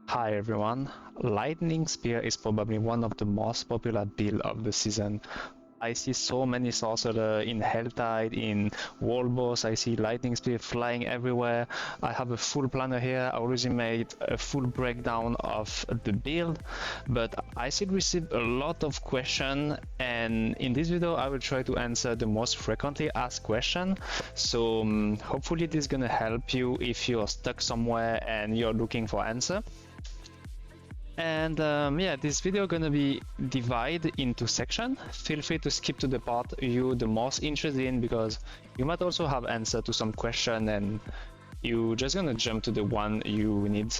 Hi everyone, Lightning Spear is probably one of the most popular builds of the season. I see so many sorcerer in Helltide, in Wall Boss, I see Lightning Spear flying everywhere. I have a full planner here, I already made a full breakdown of the build, but I still receive a lot of questions, and in this video I will try to answer the most frequently asked question. So hopefully this is gonna help you if you're stuck somewhere and you're looking for answer. And yeah, this video gonna be divided into section. Feel free to skip to the part you the most interested in, because you might also have answer to some question and you just gonna jump to the one you need.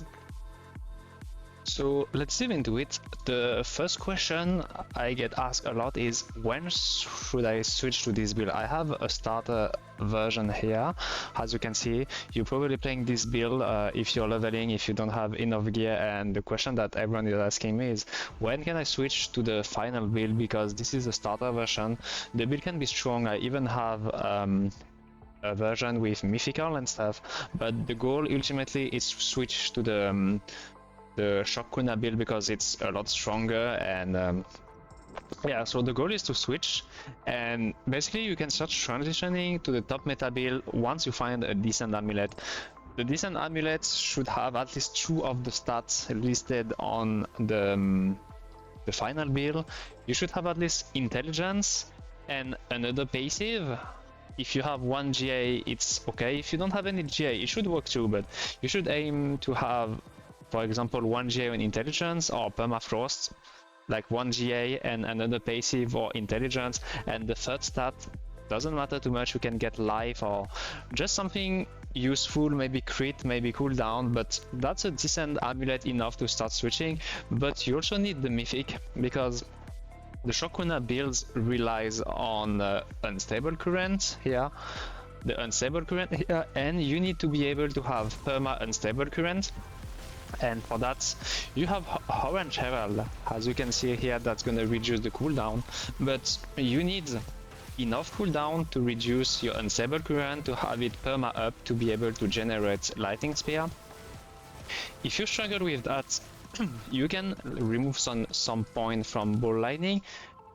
So let's dive into it. The first question I get asked a lot is, when should I switch to this build? I have a starter version here. As you can see, you're probably playing this build if you're leveling, if you don't have enough gear, and the question that everyone is asking me is, when can I switch to the final build? Because this is a starter version. The build can be strong. I even have a version with mythical and stuff, but the goal ultimately is to switch to the Shockuna build because it's a lot stronger. And yeah, so the goal is to switch, and basically you can start transitioning to the top meta build once you find a decent amulet. The decent amulets should have at least 2 of the stats listed on the final build. You should have at least intelligence and another passive. If you have 1 GA, it's okay. If you don't have any GA, it should work too, but you should aim to have, for example, 1 GA in intelligence or permafrost, like 1 GA and another passive or intelligence, and the third stat doesn't matter too much. You can get life or just something useful, maybe crit, maybe cooldown, but that's a decent amulet enough to start switching. But you also need the mythic, because the Shockuna builds relies on unstable current here, the unstable current here, and you need to be able to have perma unstable current. And for that you have Orange Herald, as you can see here, that's going to reduce the cooldown, but you need enough cooldown to reduce your unstable current to have it perma up to be able to generate Lightning Spear. If you struggle with that, you can remove some point from Ball Lightning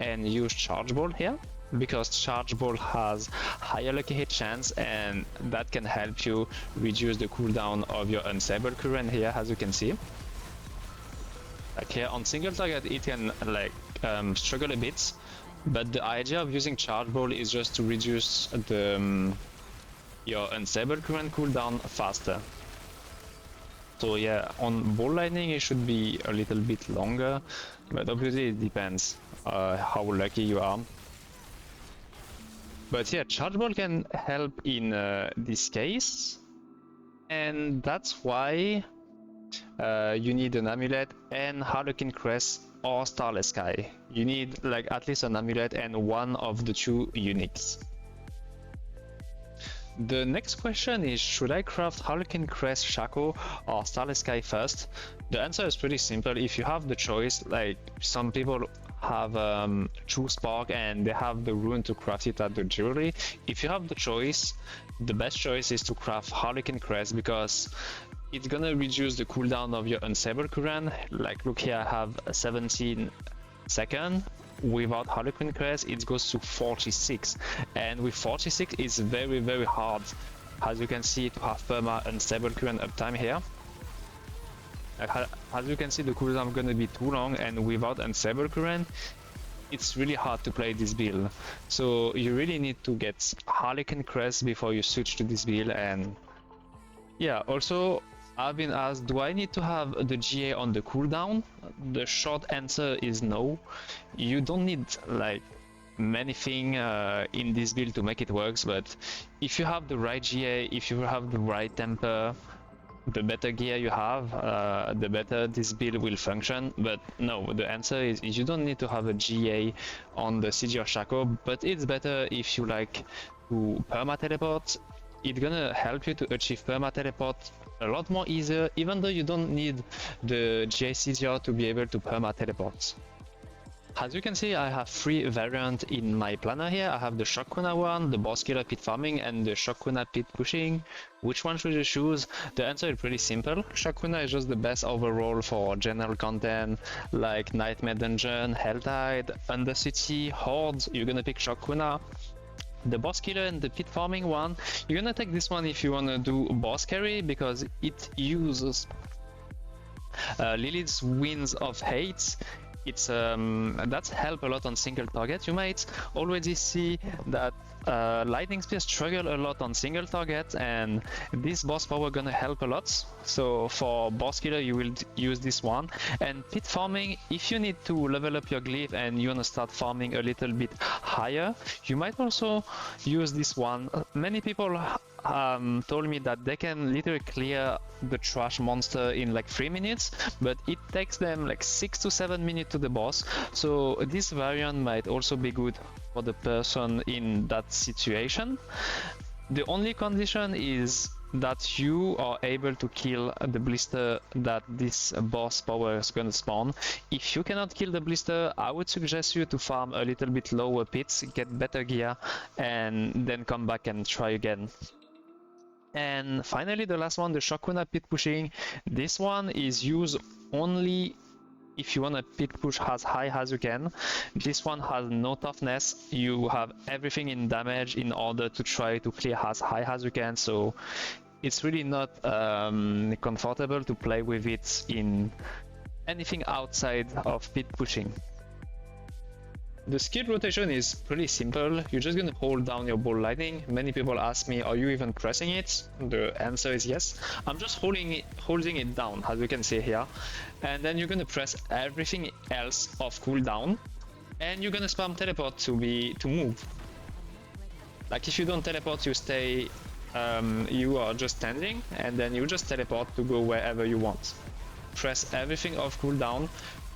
and use Charge Ball here, because Charge Ball has higher lucky hit chance, and that can help you reduce the cooldown of your unstable current here, as you can see. Like here on single target it can like struggle a bit, but the idea of using Charge Ball is just to reduce the your unstable current cooldown faster. So yeah, on Ball Lightning it should be a little bit longer, but obviously it depends how lucky you are. But yeah, Charge Ball can help in this case, and that's why you need an amulet and Harlequin Crest or Starless Sky. You need like at least an amulet and one of the 2 uniques. The next question is, should I craft Harlequin Crest Shaco or Starless Sky first? The answer is pretty simple. If you have the choice, like some people have True Spark and they have the rune to craft it at the jewelry. If you have the choice, the best choice is to craft Harlequin Crest, because it's gonna reduce the cooldown of your unstable current. Like look here, I have 17 seconds. Without Harlequin Crest it goes to 46, and with 46 it's very hard, as you can see, to have perma unstable current uptime here. As you can see, the cooldown is gonna be too long, and without unstable current it's really hard to play this build. So you really need to get Harlequin Crest before you switch to this build. And yeah, also I've been asked, do I need to have the GA on the cooldown? The short answer is no. You don't need like many things in this build to make it work, but if you have the right GA, if you have the right temper, the better gear you have, the better this build will function. But no, the answer is you don't need to have a GA on the Sidhe or Shaco, but it's better if you like to perma teleport. It's gonna help you to achieve perma teleport a lot more easier, even though you don't need the GA Sidhe to be able to perma teleport. As you can see, I have 3 variants in my planner here. I have the Shockuna one, the Boss Killer Pit Farming, and the Shockuna Pit Pushing. Which one should you choose? The answer is pretty simple. Shockuna is just the best overall for general content like Nightmare Dungeon, Helltide, Undercity, Hordes. You're gonna pick Shockuna. The Boss Killer and the Pit Farming one, you're gonna take this one if you wanna do boss carry because it uses Lilith's Winds of Hate. It's that's help a lot on single target. You might already see that Lightning Spear struggle a lot on single target, and this boss power gonna help a lot. So for boss killer you will use this one. And pit farming, if you need to level up your glyph and you wanna start farming a little bit higher, you might also use this one. Many people told me that they can literally clear the trash monster in like 3 minutes, but it takes them like 6 to 7 minutes to the boss. So this variant might also be good for the person in that situation. The only condition is that you are able to kill the blister that this boss power is going to spawn. If you cannot kill the blister, I would suggest you to farm a little bit lower pits, get better gear, and then come back and try again. And finally, the last one, the Shockuna Pit Pushing. This one is used only if you want to pit push as high as you can. This one has no toughness. You have everything in damage in order to try to clear as high as you can. So it's really not comfortable to play with it in anything outside of pit pushing. The skill rotation is pretty simple. You're just gonna hold down your ball lightning. Many people ask me, are you even pressing it? The answer is yes. I'm just holding it down, as you can see here. And then you're gonna press everything else off cooldown, and you're gonna spam teleport to move. Like if you don't teleport, you stay, you are just standing, and then you just teleport to go wherever you want. Press everything off cooldown.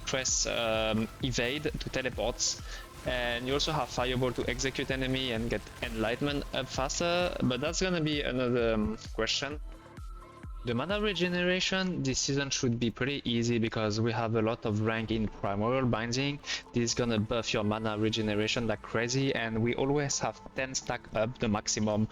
Press evade to teleport, and you also have fireball to execute enemy and get enlightenment up faster, but that's gonna be another question. The mana regeneration this season should be pretty easy because we have a lot of rank in Primordial Binding. This is gonna buff your mana regeneration like crazy, and we always have 10 stack up the maximum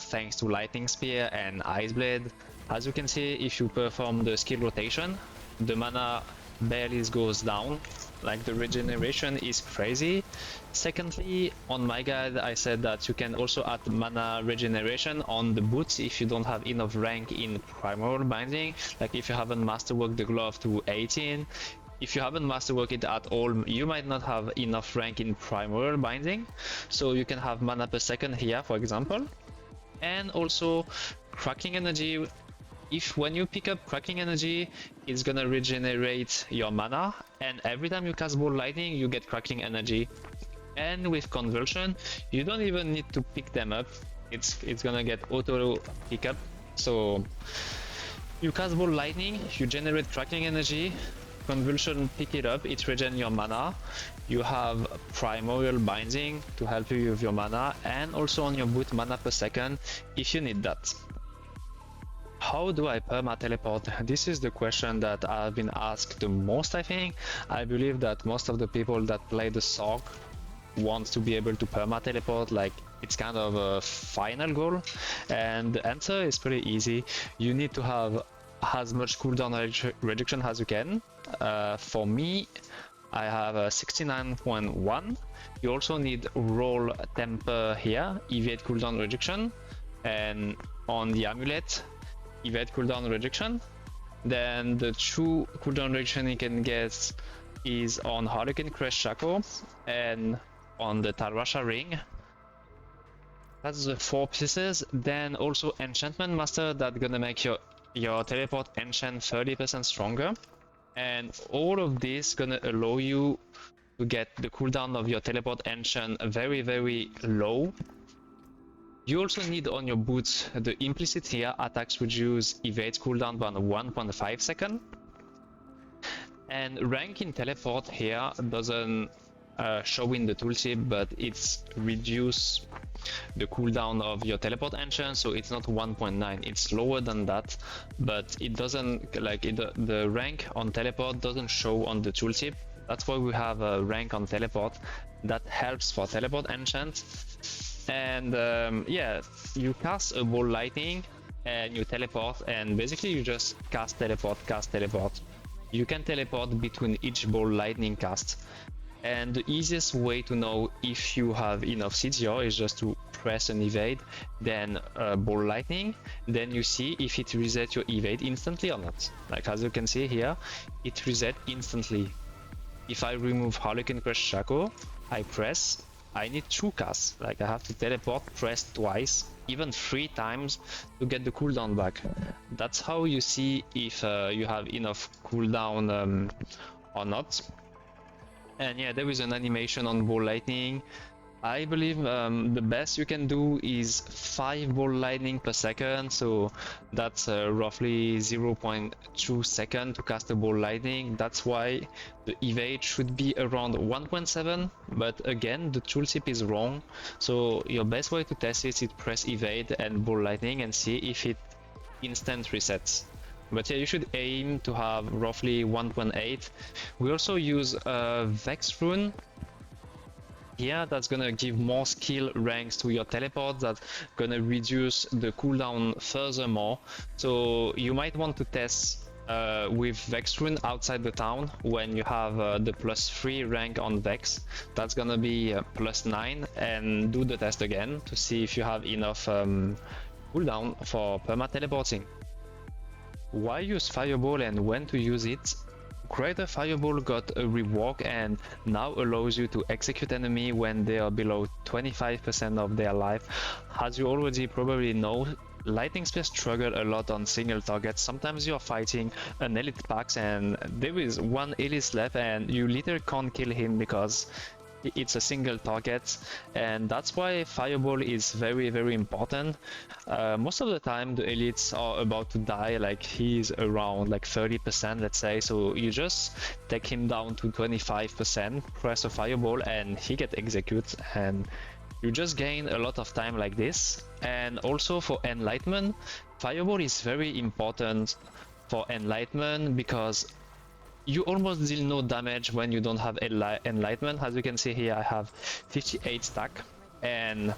thanks to Lightning Spear and Ice Blade. As you can see, if you perform the skill rotation, the mana barely goes down, like the regeneration is crazy. Secondly, on my guide I said that you can also add mana regeneration on the boots if you don't have enough rank in Primordial Binding, like if you haven't masterworked the glove to 18. If you haven't masterworked it at all, you might not have enough rank in Primordial Binding, so you can have mana per second here, for example. And also cracking energy. If when you pick up cracking energy, it's gonna regenerate your mana, and every time you cast ball lightning you get cracking energy. And with conversion you don't even need to pick them up, it's gonna get auto pickup. So you cast ball lightning, you generate cracking energy, conversion pick it up, it regen your mana. You have Primordial Binding to help you with your mana, and also on your boot mana per second if you need that. How do I perma teleport? This is the question that I've been asked the most, I think. I believe that most of the people that play the SOG want to be able to perma teleport, like it's kind of a final goal. And the answer is pretty easy. You need to have as much cooldown reduction as you can. For me, I have a 69.1. You also need roll temper here, evade cooldown reduction, and on the amulet, evade cooldown reduction. Then the true cooldown reduction you can get is on Harlequin Crest Shaco and on the Tarasha ring. That's the 4 pieces. Then also enchantment master that's gonna make your teleport enchant 30% stronger, and all of this gonna allow you to get the cooldown of your teleport enchant very, very low. You also need on your boots the implicit here, attacks reduce evade cooldown by 1.5 seconds. And rank in teleport here doesn't show in the tooltip, but it's reduce the cooldown of your teleport enchant, so it's not 1.9, it's lower than that, but it doesn't, like the rank on teleport doesn't show on the tooltip. That's why we have a rank on teleport that helps for teleport enchant. And yeah, you cast a ball lightning and you teleport, and basically you just cast teleport. You can teleport between each ball lightning cast. And the easiest way to know if you have enough Sidhe is just to press an evade, then ball lightning, then you see if it resets your evade instantly or not. Like as you can see here, it resets instantly. If I remove Harlequin Crest Shaco, I press, I need 2 casts. Like I have to teleport, press twice, even 3 times to get the cooldown back. That's how you see if you have enough cooldown or not. And yeah, there is an animation on ball lightning. I believe the best you can do is 5 ball lightning per second, so that's roughly 0.2 seconds to cast a ball lightning. That's why the evade should be around 1.7, but again the tooltip is wrong, so your best way to test it is press evade and ball lightning and see if it instant resets. But yeah, you should aim to have roughly 1.8. We also use Vex Rune. Yeah, that's gonna give more skill ranks to your teleport. That's gonna reduce the cooldown furthermore. So you might want to test with Vex Rune outside the town when you have the +3 rank on Vex. That's gonna be +9, and do the test again to see if you have enough cooldown for perma teleporting. Why use Fireball and when to use it? Greater Fireball got a rework and now allows you to execute enemy when they are below 25% of their life. As you already probably know, Lightning Spear struggle a lot on single targets. Sometimes you are fighting an elite packs and there is one elite left and you literally can't kill him because it's a single target, and that's why Fireball is very important. Most of the time the elites are about to die, like he's around like 30%, let's say, so you just take him down to 25%, press a Fireball and he get executed, and you just gain a lot of time like this. And also for Enlightenment, Fireball is very important for Enlightenment because you almost deal no damage when you don't have Enlightenment. As you can see here, I have 58 stack, and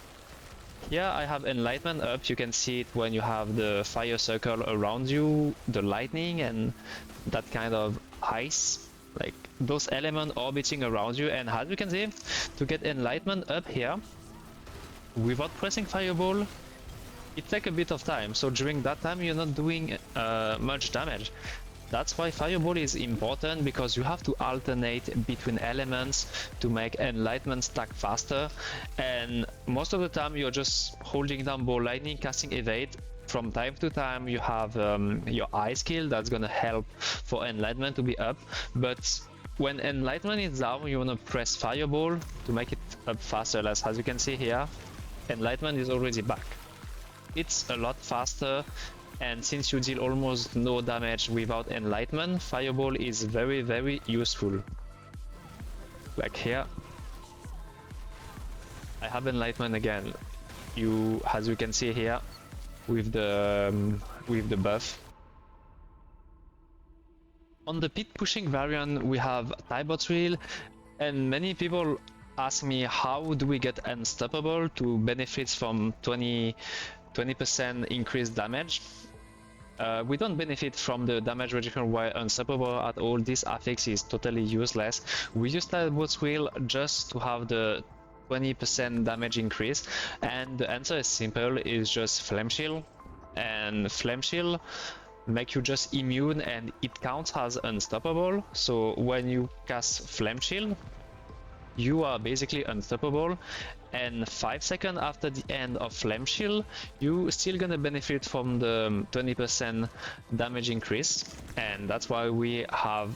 yeah, I have Enlightenment up. You can see it when you have the fire circle around you, the lightning, and that kind of ice, like those elements orbiting around you. And as you can see, to get Enlightenment up here, without pressing Fireball, it takes a bit of time. So during that time, you're not doing much damage. That's why Fireball is important, because you have to alternate between elements to make Enlightenment stack faster, and most of the time you're just holding down Ball Lightning, casting Evade. From time to time you have your eye skill that's gonna help for Enlightenment to be up, but when Enlightenment is down, you wanna press Fireball to make it up faster. As you can see here, Enlightenment is already back. It's a lot faster. And since you deal almost no damage without Enlightenment, Fireball is very useful. Like here, I have Enlightenment again. As you can see here, with the buff. On the pit pushing variant, we have Tibault Wheel, and many people ask me how do we get Unstoppable to benefit from 20% increased damage. We don't benefit from the damage reduction while Unstoppable at all. This affix is totally useless. We use Tibault Wheel just to have the 20% damage increase, and the answer is simple, is just Flame Shield. And Flame Shield make you just immune, and it counts as Unstoppable. So when you cast Flame Shield, you are basically unstoppable, and 5 seconds after the end of Flame Shield, you still gonna benefit from the 20% damage increase, and that's why we have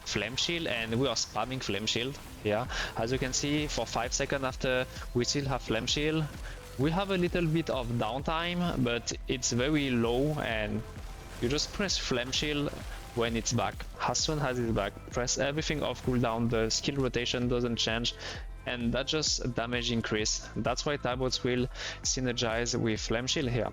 Flame Shield, and we are spamming Flame Shield. Yeah, as you can see, for 5 seconds after we still have Flame Shield. We have a little bit of downtime, but it's very low, and you just press Flame Shield when it's back. As soon as it's back, press everything off cooldown, the skill rotation doesn't change, and that's just damage increase. That's why Tibault will synergize with Flame Shield here.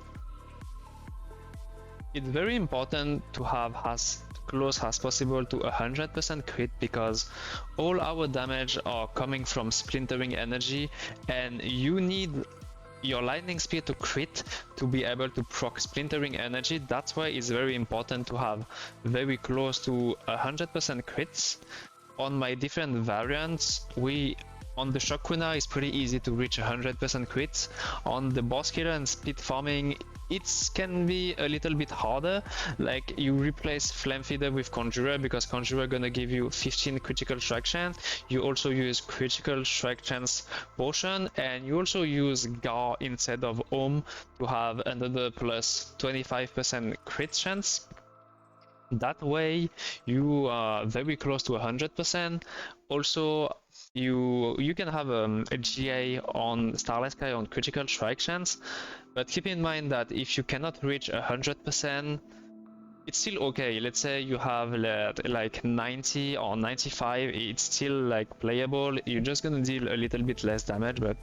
It's very important to have as close as possible to 100% crit, because all our damage are coming from splintering energy, and you need your lightning spear to crit to be able to proc splintering energy. That's why it's very important to have very close to 100% crits. On my different variants, on the Shockuna it's pretty easy to reach 100% crits. On the boss killer and speed farming, it can be a little bit harder. Like, you replace Flamefeeder with Conjurer, because Conjurer gonna give you 15 critical strike chance. You also use critical strike chance potion, and you also use Gar instead of Ohm to have another plus 25% crit chance. That way you are very close to 100%. Also, you can have a GA on Starless Skies on critical strike chance, but keep in mind that if you cannot reach 100%, it's still okay. Let's say you have like 90 or 95, it's still like playable. You're just gonna deal a little bit less damage, but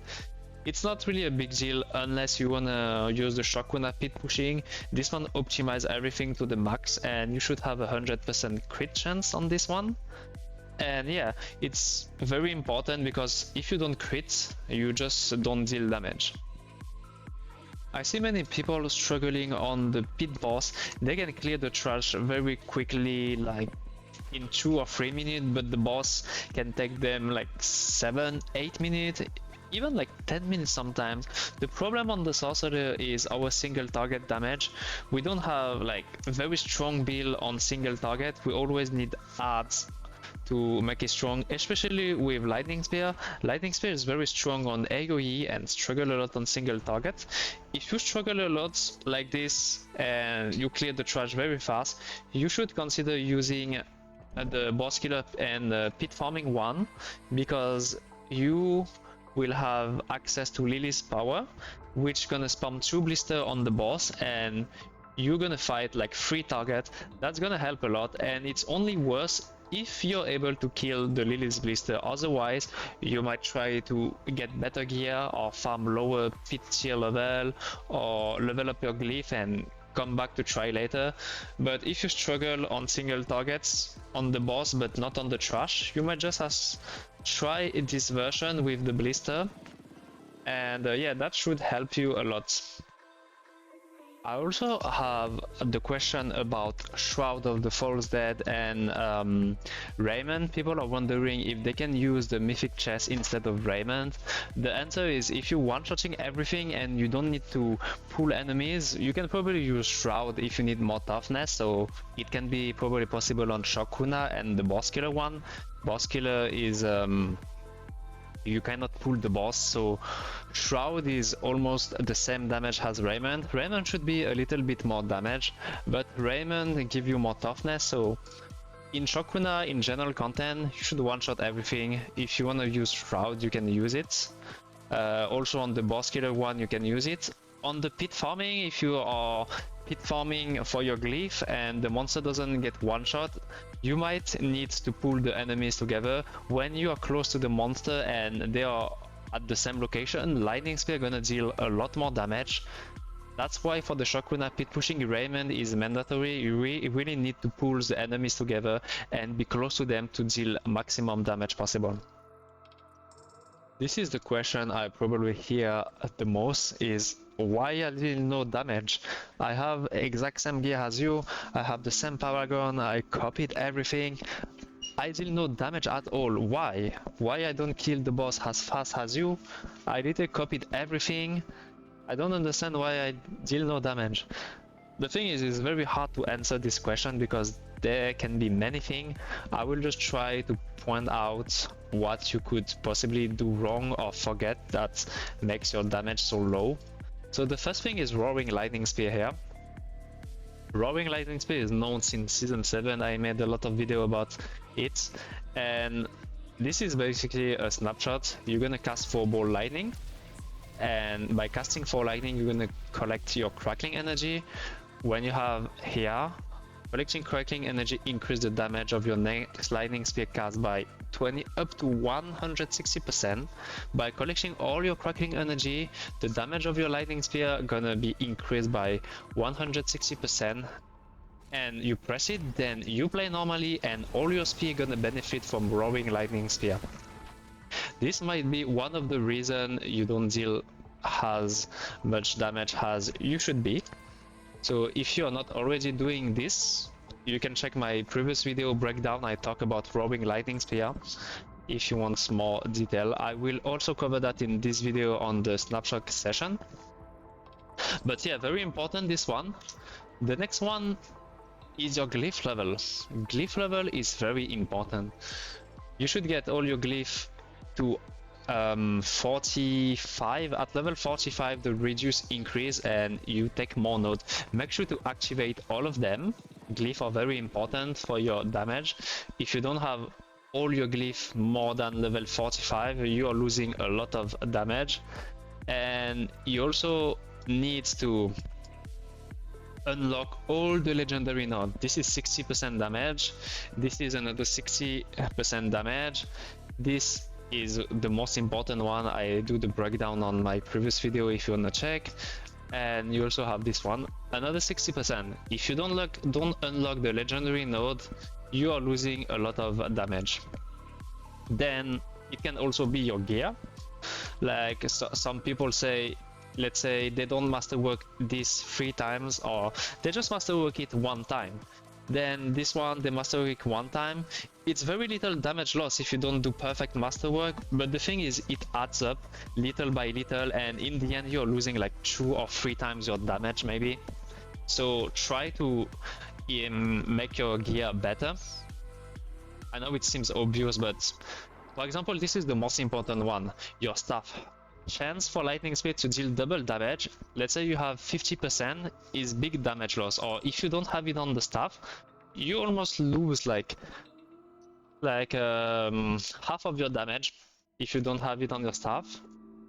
it's not really a big deal unless you wanna use the Shockuna pit pushing. This one optimizes everything to the max, and you should have 100% crit chance on this one. And yeah, it's very important, because if you don't crit, you just don't deal damage. I see many people struggling on the pit boss. They can clear the trash very quickly, like in 2 or 3 minutes, but the boss can take them like 7-8 minutes, even like 10 minutes sometimes. The problem on the sorcerer is our single target damage. We don't have like a very strong build on single target. We always need ads to make it strong, especially with Lightning Spear. Lightning Spear is very strong on AoE and struggle a lot on single target. If you struggle a lot like this and you clear the trash very fast, you should consider using the boss killer and pit farming one, because you will have access to Lily's power, which gonna spam 2 blister on the boss, and you're gonna fight like 3 targets. That's gonna help a lot, and it's only worse if you're able to kill the Lily's blister. Otherwise, you might try to get better gear or farm lower pit tier level, or level up your glyph and come back to try later. But if you struggle on single targets on the boss but not on the trash, you might just try this version with the blister, and yeah, that should help you a lot. I also have the question about Shroud of the False Dead and Raiment. People are wondering if they can use the Mythic Chest instead of Raiment. The answer is, if you're one-shotting everything and you don't need to pull enemies, you can probably use Shroud if you need more toughness, so it can be probably possible on Shockuna and the boss killer one. Boss killer is you cannot pull the boss, so Shroud is almost the same damage as Raiment. Raiment should be a little bit more damage, but Raiment give you more toughness, so in Shockuna, in general content, you should one-shot everything. If you want to use Shroud, you can use it. Also on the boss killer one, you can use it. On the pit farming, if you are pit farming for your glyph and the monster doesn't get one shot, you might need to pull the enemies together. When you are close to the monster and they are at the same location, Lightning Spear gonna deal a lot more damage. That's why for the Shockuna pit pushing, Raiment is mandatory. You really need to pull the enemies together and be close to them to deal maximum damage possible. This is the question I probably hear the most, is why I deal no damage? I have exact same gear as you, I have the same Paragon, I copied everything. I deal no damage at all. Why? Why I don't kill the boss as fast as you? I literally copied everything. I don't understand why I deal no damage. The thing is, it's very hard to answer this question because there can be many things. I will just try to point out what you could possibly do wrong or forget that makes your damage so low. So the first thing is Roaring Lightning Spear here. Roaring Lightning Spear is known since Season 7, I made a lot of video about it. And this is basically a snapshot. You're gonna cast 4 ball lightning. And by casting 4 lightning, you're gonna collect your crackling energy. When you have here, collecting crackling energy increase the damage of your next lightning spear cast by 20 up to 160%. By collecting all your crackling energy, the damage of your lightning spear gonna be increased by 160%. and you press it, then you play normally and all your spear gonna benefit from Roaring Lightning Spear. This might be one of the reasons you don't deal as much damage as you should be. So if you are not already doing this, you can check my previous video breakdown. I talk about Roaring Lightning Spear if you want more detail. I will also cover that in this video on the snapshot session. But yeah, very important, this one. The next one is your glyph level. Glyph level is very important. You should get all your glyph to 45. At level 45 the reduce increase and you take more nodes. Make sure to activate all of them. Glyph are very important for your damage. If you don't have all your glyph more than level 45, you are losing a lot of damage. And you also need to unlock all the legendary nodes. This is 60% damage. This is another 60% damage. This is the most important one. I do the breakdown on my previous video if you wanna check. And you also have this one, another 60%. If you don't unlock the legendary node, you are losing a lot of damage. Then it can also be your gear. Like some people say, let's say they don't masterwork this 3 times, or they just masterwork it 1 time. Then this one, they masterwork 1 time. It's very little damage loss if you don't do perfect masterwork, but the thing is, it adds up little by little, and in the end, you're losing like 2 or 3 times your damage maybe. So try to make your gear better. I know it seems obvious, but for example, this is the most important one, your staff. Chance for lightning speed to deal double damage. Let's say you have 50% is big damage loss, or if you don't have it on the staff, you almost lose like half of your damage if you don't have it on your staff.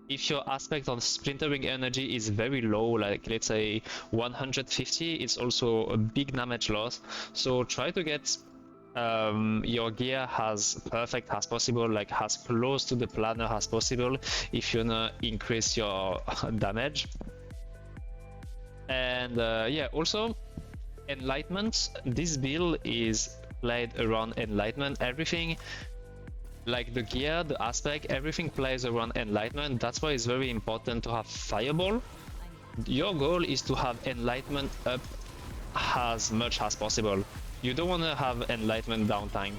If your aspect of splintering energy is very low, like let's say 150, it's also a big damage loss. So try to get your gear as perfect as possible, like as close to the planner as possible if you wanna increase your damage. And yeah, also Enlightenment. This build is played around Enlightenment. Everything, like the gear, the aspect, everything plays around Enlightenment. That's why it's very important to have Fireball. Your goal is to have Enlightenment up as much as possible. You don't want to have Enlightenment downtime.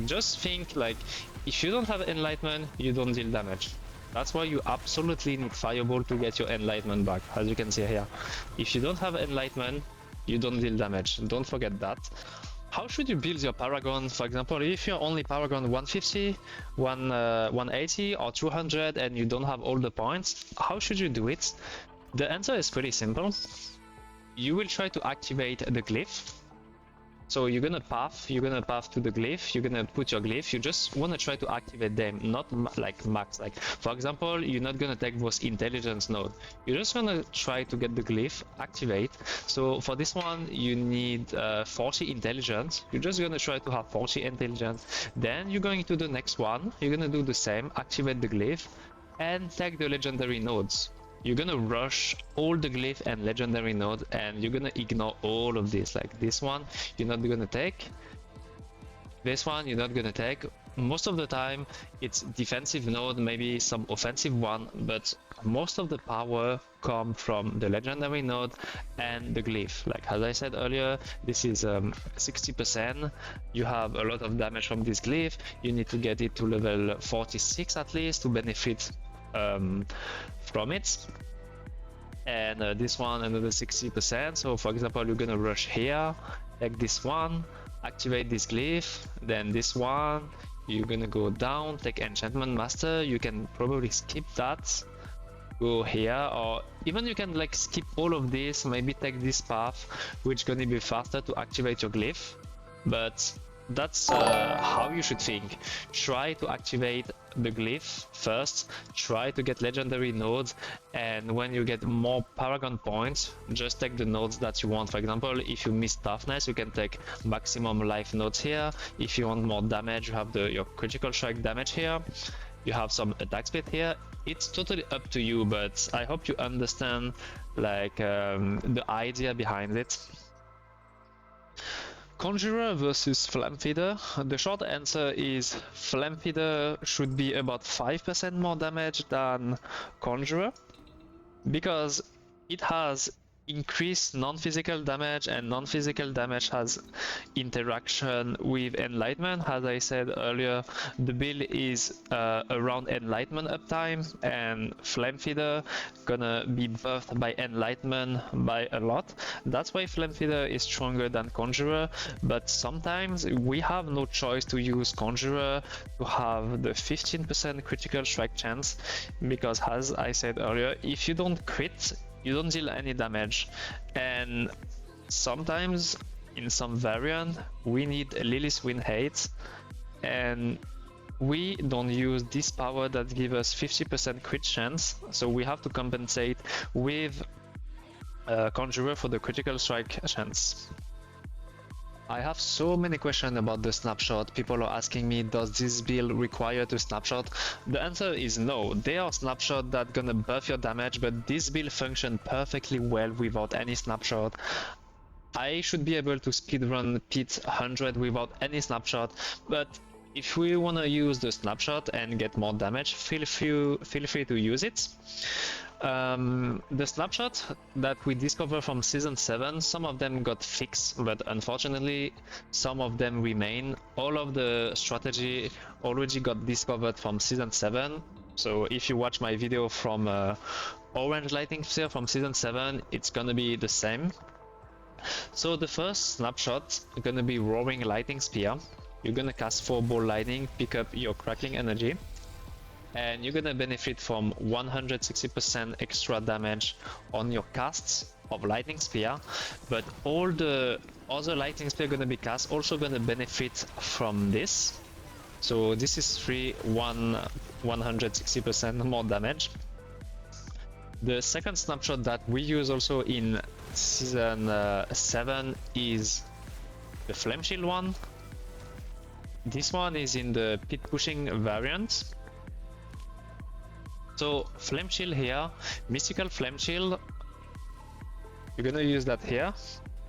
Just think like, if you don't have Enlightenment, you don't deal damage. That's why you absolutely need Fireball to get your Enlightenment back, as you can see here. If you don't have Enlightenment, you don't deal damage. Don't forget that. How should you build your Paragon? For example, if you're only Paragon 150, 180 or 200 and you don't have all the points, how should you do it? The answer is pretty simple. You will try to activate the Glyph. So you're gonna path to the Glyph, you're gonna put your Glyph, you just wanna try to activate them, not like max. Like for example, you're not gonna take those intelligence node, you're just gonna try to get the Glyph activate. So for this one, you need 40 intelligence, you're just gonna try to have 40 intelligence. Then you're going to the next one, you're gonna do the same, activate the Glyph, and take the legendary nodes. You're gonna rush all the Glyph and legendary node, and you're gonna ignore all of this. Like this one, you're not gonna take. This one, you're not gonna take. Most of the time, it's defensive node, maybe some offensive one, but most of the power come from the legendary node and the Glyph. Like as I said earlier, this is 60%. You have a lot of damage from this Glyph. You need to get it to level 46 at least to benefit from it. And this one, another 60%. So for example, you're gonna rush here, like this one, activate this Glyph, then this one, you're gonna go down, take Enchantment Master. You can probably skip that, go here, or even you can like skip all of this, maybe take this path, which gonna be faster to activate your Glyph. But that's how you should think. Try to activate the Glyph first, try to get legendary nodes, and when you get more Paragon points, just take the nodes that you want. For example, if you miss toughness, you can take maximum life nodes here. If you want more damage, you have your critical strike damage here, you have some attack speed here. It's totally up to you, but I hope you understand like the idea behind it. Conjurer versus Flamefeeder. The short answer is Flamefeeder should be about 5% more damage than Conjurer because it has increased non-physical damage, and non-physical damage has interaction with Enlightenment. As I said earlier, the build is around Enlightenment uptime, and Flamefeeder gonna be buffed by Enlightenment by a lot. That's why Flamefeeder is stronger than Conjurer, but sometimes we have no choice to use Conjurer to have the 15% critical strike chance, because as I said earlier, if you don't crit, you don't deal any damage, and sometimes in some variant we need Lily's Wind Hate, and we don't use this power that gives us 50% crit chance, so we have to compensate with Conjurer for the critical strike chance. I have so many questions about the snapshot. People are asking me, does this build require to snapshot? The answer is no. There are snapshots that gonna buff your damage, but this build functions perfectly well without any snapshot. I should be able to speedrun Pit 100 without any snapshot, but if we wanna use the snapshot and get more damage, feel free to use it. The snapshot that we discovered from season 7, some of them got fixed, but unfortunately some of them remain. All of the strategy already got discovered from season 7, so if you watch my video from Orange Lightning Sphere from season 7, it's gonna be the same. So the first snapshot is gonna be Roaring Lightning Spear. You're gonna cast 4 ball lightning, pick up your crackling energy, and you're gonna benefit from 160% extra damage on your casts of Lightning Spear, but all the other Lightning Spear gonna be cast also gonna benefit from this. So this is 160% more damage. The second snapshot that we use also in season 7 is the Flame Shield one. This one is in the pit pushing variant. So Flame Shield here, Mystical Flame Shield, you're gonna use that here.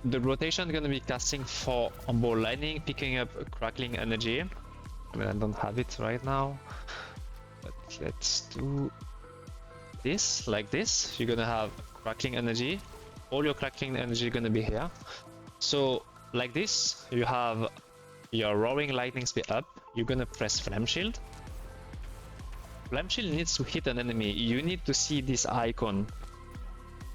The rotation gonna be casting 4 ball lightning, picking up crackling energy. I mean, I don't have it right now, but let's do this like this. You're gonna have crackling energy, all your crackling energy gonna be here. So like this, you have your Roaring Lightning Spear up, you're gonna press Flame Shield. Flame Shield needs to hit an enemy. You need to see this icon,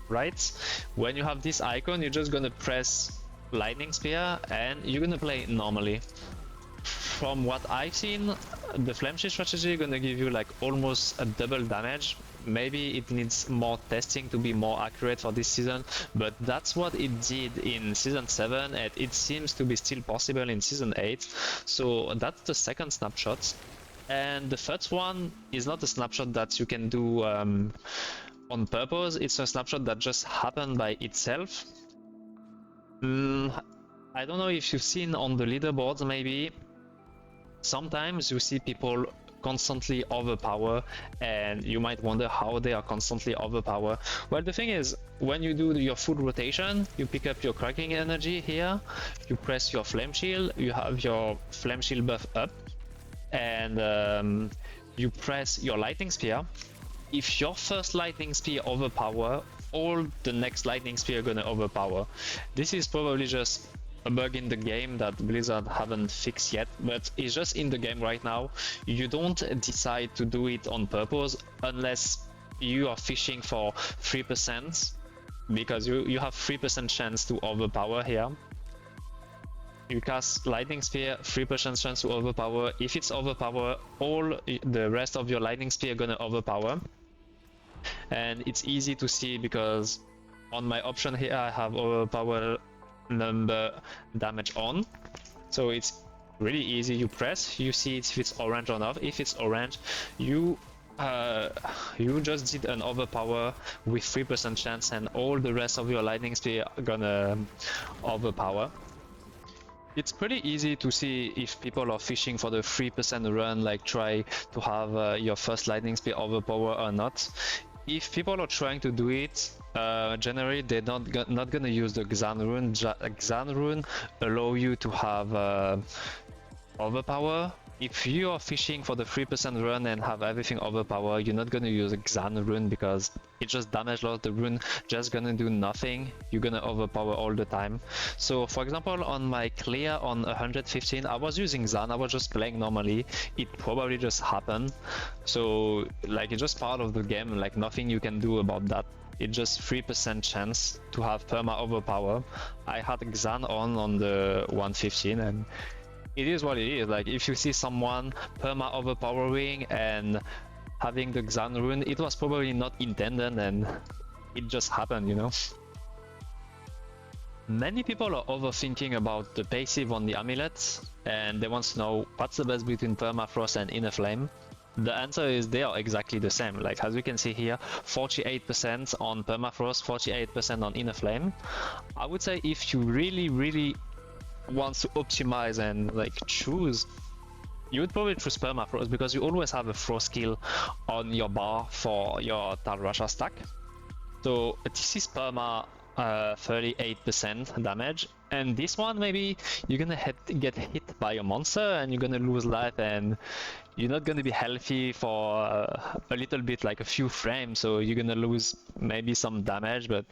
right? When you have this icon, you're just gonna press Lightning Spear and you're gonna play normally. From what I've seen, the Flame Shield strategy is gonna give you like almost a double damage. Maybe it needs more testing to be more accurate for this season, but that's what it did in season 7, and it seems to be still possible in season 8. So that's the second snapshot. And the third one is not a snapshot that you can do on purpose. It's a snapshot that just happened by itself. I don't know if you've seen on the leaderboards, maybe sometimes you see people constantly overpower, and you might wonder how they are constantly overpower. Well, the thing is, when you do your full rotation, you pick up your cracking energy here, you press your Flame Shield, you have your Flame Shield buff up, and you press your Lightning Spear. If your first Lightning Spear overpower, all the next Lightning Spear are gonna overpower. This is probably just a bug in the game that Blizzard haven't fixed yet, but it's just in the game right now. You don't decide to do it on purpose unless you are fishing for 3%, because you have 3% chance to overpower here. You cast Lightning Spear, 3% chance to overpower. If it's overpower, all the rest of your Lightning Spear are gonna overpower. And it's easy to see because on my option here I have overpower number damage on, so it's really easy. You press, you see if it's orange or not. If it's orange, you just did an overpower with 3% chance, and all the rest of your Lightning Spear are gonna overpower. It's pretty easy to see if people are fishing for the 3% run, like try to have your first Lightning Spear overpower or not. if people are trying to do it, generally they're not gonna use the Xan rune. Xan rune allow you to have overpower. If you are fishing for the 3% run and have everything overpower, you're not gonna use a Xan rune because it just damage loss. The rune just gonna do nothing. You're gonna overpower all the time. So for example, on my clear on 115, I was using Xan. I was just playing normally. It probably just happened. So like it's just part of the game. Like nothing you can do about that. It's just 3% chance to have perma overpower. I had Xan on the 115 and it is what it is. Like if you see someone perma overpowering and having the Xan rune, it was probably not intended and it just happened, you know. Many people are overthinking about the passive on the amulets and they want to know what's the best between permafrost and inner flame. The answer is they are exactly the same. Like as you can see here, 48% on permafrost, 48% on inner flame. I would say if you really wants to optimize and like choose, you would probably choose permafrost because you always have a frost skill on your bar for your Tal Rasha stack. So this is perma 38% damage, and this one maybe you're gonna get hit by a monster and you're gonna lose life and you're not gonna be healthy for a little bit, like a few frames, so you're gonna lose maybe some damage, but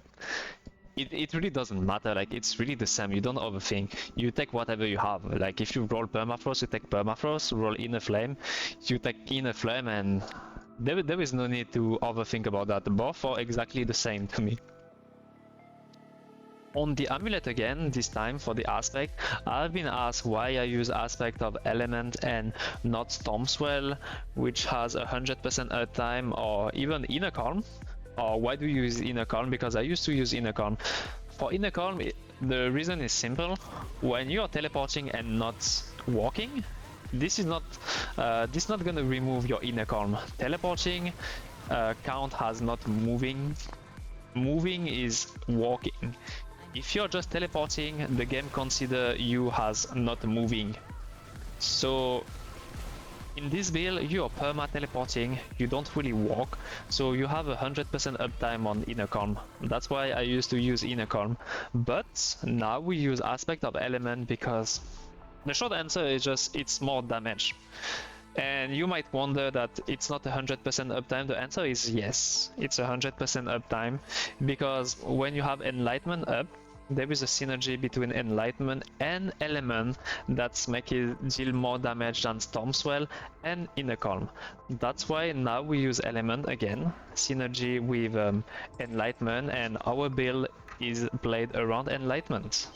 it really doesn't matter. Like it's really the same. You don't overthink. You take whatever you have. Like if you roll permafrost, you take permafrost. Roll inner flame, you take inner flame, and there is no need to overthink about that. Both are exactly the same to me. On the amulet again, this time for the aspect, I've been asked why I use aspect of element and not Storm Swell, which has 100% uptime, or even inner calm. Or why do you use inner calm? Because I used to use inner calm. For inner calm, the reason is simple. When you are teleporting and not walking, this is not gonna remove your inner calm. Teleporting count as not moving. Moving is walking. If you're just teleporting, the game consider you as not moving. So in this build, you are perma teleporting, you don't really walk, so you have 100% uptime on inner calm. That's why I used to use inner calm. But now we use aspect of element because the short answer is just it's more damage. And you might wonder that it's not 100% uptime. The answer is yes, it's 100% uptime, because when you have Enlightenment up, there is a synergy between Enlightenment and Element that's making it deal more damage than Storm Swell and Inner Calm. That's why now we use Element again, synergy with Enlightenment, and our build is played around Enlightenment.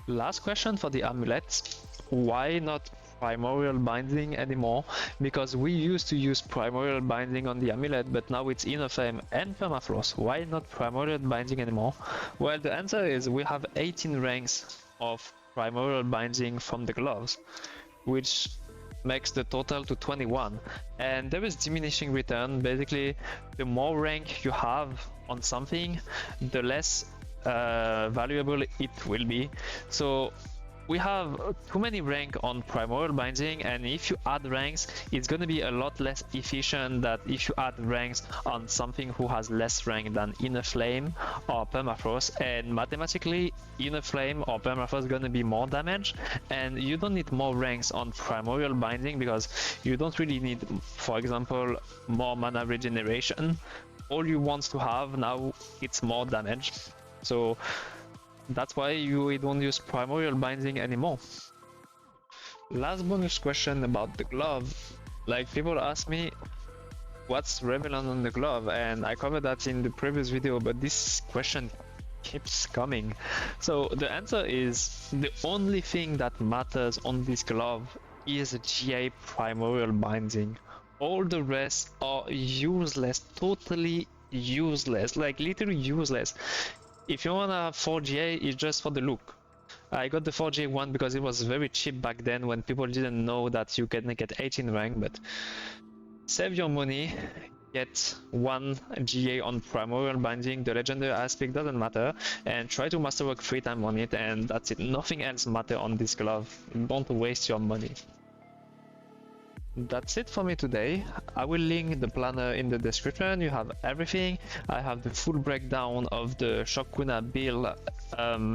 Last question for the amulets. Why not Primordial Binding anymore? Because we used to use Primordial Binding on the amulet, but now it's Inner Flame and Permafrost. Why not Primordial Binding anymore? Well, the answer is we have 18 ranks of Primordial Binding from the gloves, which makes the total to 21. And there is diminishing return. Basically, the more rank you have on something, the less valuable it will be. So we have too many rank on Primordial Binding, and if you add ranks, it's gonna be a lot less efficient than if you add ranks on something who has less rank than Inner Flame or Permafrost. And mathematically, Inner Flame or Permafrost is gonna be more damage, and you don't need more ranks on Primordial Binding because you don't really need, for example, more mana regeneration. All you want to have now, it's more damage. So that's why we don't use Primordial Binding anymore. Last bonus question about the glove. Like, people ask me what's relevant on the glove, and I covered that in the previous video, but this question keeps coming. So the answer is the only thing that matters on this glove is GA Primordial Binding. All the rest are useless, totally useless, like literally useless. If you wanna have 4GA, it's just for the look. I got the 4GA one because it was very cheap back then when people didn't know that you can get 18 rank, but save your money, get 1 GA on Primordial Binding, the legendary aspect doesn't matter, and try to masterwork 3 times on it, and that's it. Nothing else matters on this glove. Don't waste your money. that's it for me today. I will link the planner in the description. You have everything. I have the full breakdown of the Shockuna build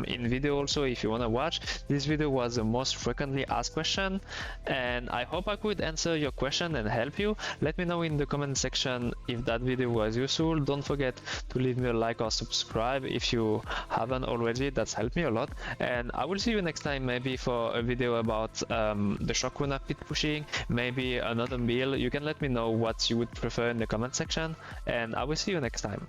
in video also if you want to watch. This video was the most frequently asked question, and I hope I could answer your question and help you. Let me know in the comment section if that video was useful. Don't forget to leave me a like or subscribe if you haven't already. That's helped me a lot, and I will see you next time, maybe for a video about the Shockuna pit pushing, maybe another build. You can let me know what you would prefer in the comment section, and I will see you next time.